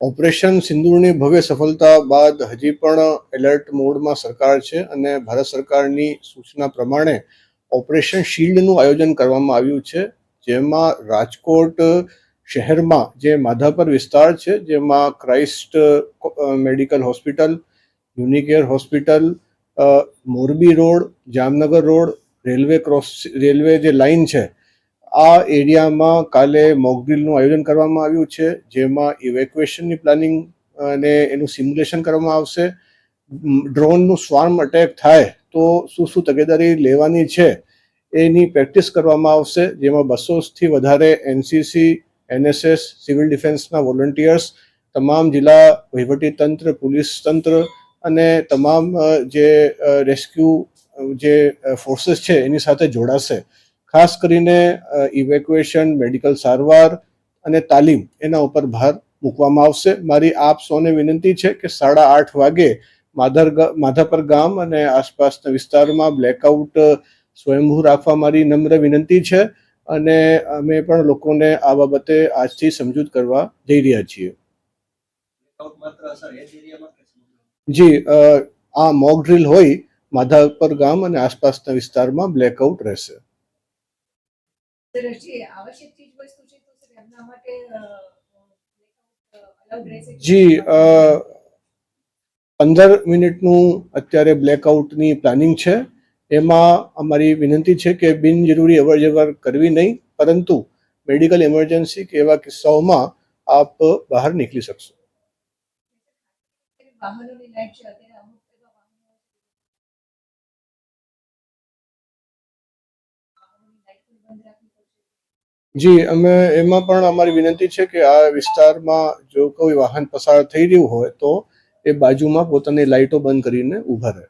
Operation સિંદૂરની ભવ્ય સફળતા બાદ હજી પણ એલર્ટ મોડમાં સરકાર છે અને ભારત સરકારની સૂચના પ્રમાણે ઓપરેશન શિલ્ડનું આયોજન કરવામાં આવ્યું છે, જેમાં રાજકોટ શહેરમાં જે માધાપર વિસ્તાર છે, જેમાં Christ medical hospital, Unicare hospital, Morbi road, Jamnagar road, railway જે લાઇન છે, આ એરિયામાં કાલે મોકડ્રીલનું આયોજન કરવામાં આવ્યું છે, જેમાં ઇવેક્યુએશનની પ્લાનિંગ અને એનું સિમ્યુલેશન કરવામાં આવશે. ડ્રોનનું સ્વાર્મ અટેક થાય તો શું શું તકેદારી લેવાની છે એની પ્રેક્ટિસ કરવામાં આવશે, જેમાં 200થી વધારે એનસીસી, એનએસએસ, સિવિલ ડિફેન્સના વોલન્ટિયર્સ, તમામ જિલ્લા વહીવટીતંત્ર, પોલીસ તંત્ર અને તમામ જે રેસ્ક્યુ જે ફોર્सेस છે એની સાથે જોડાશે. ખાસ કરીને ઇવેક્યુએશન, મેડિકલ સારવાર અને તાલીમ એના ઉપર ભાર મૂકવામાં આવશે. મારી આપ સૌને વિનંતી છે કે 8:30 વાગે માધાપર ગામ અને આસપાસના વિસ્તારમાં બ્લેકઆઉટ સ્વયંભૂ રાખવા મારી નમ્ર વિનંતી છે અને અમે પણ લોકોને આ બાબતે આજથી સમજૂત કરવા જઈ રહ્યા છીએ. જી, આ મોક ડ્રીલ હોય માધાપર ગામ અને આસપાસના વિસ્તારમાં બ્લેકઆઉટ રહેશે. જી, 15 મિનિટનું અત્યારે બ્લેકઆઉટની પ્લાનિંગ છે. એમાં અમારી વિનંતી છે કે બિનજરૂરી અવરજવર કરવી નહીં, પરંતુ મેડિકલ ઇમરજન્સી કે એવા કિસ્સાઓમાં આપ બહાર નીકળી શકશો. જી, અમે એમાં પણ અમારી વિનંતી છે કે આ વિસ્તારમાં જો કોઈ વાહન પસાર થઈ રહ્યું હોય તો એ બાજુમાં પોતાની લાઇટો બંધ કરીને ઊભા રહે.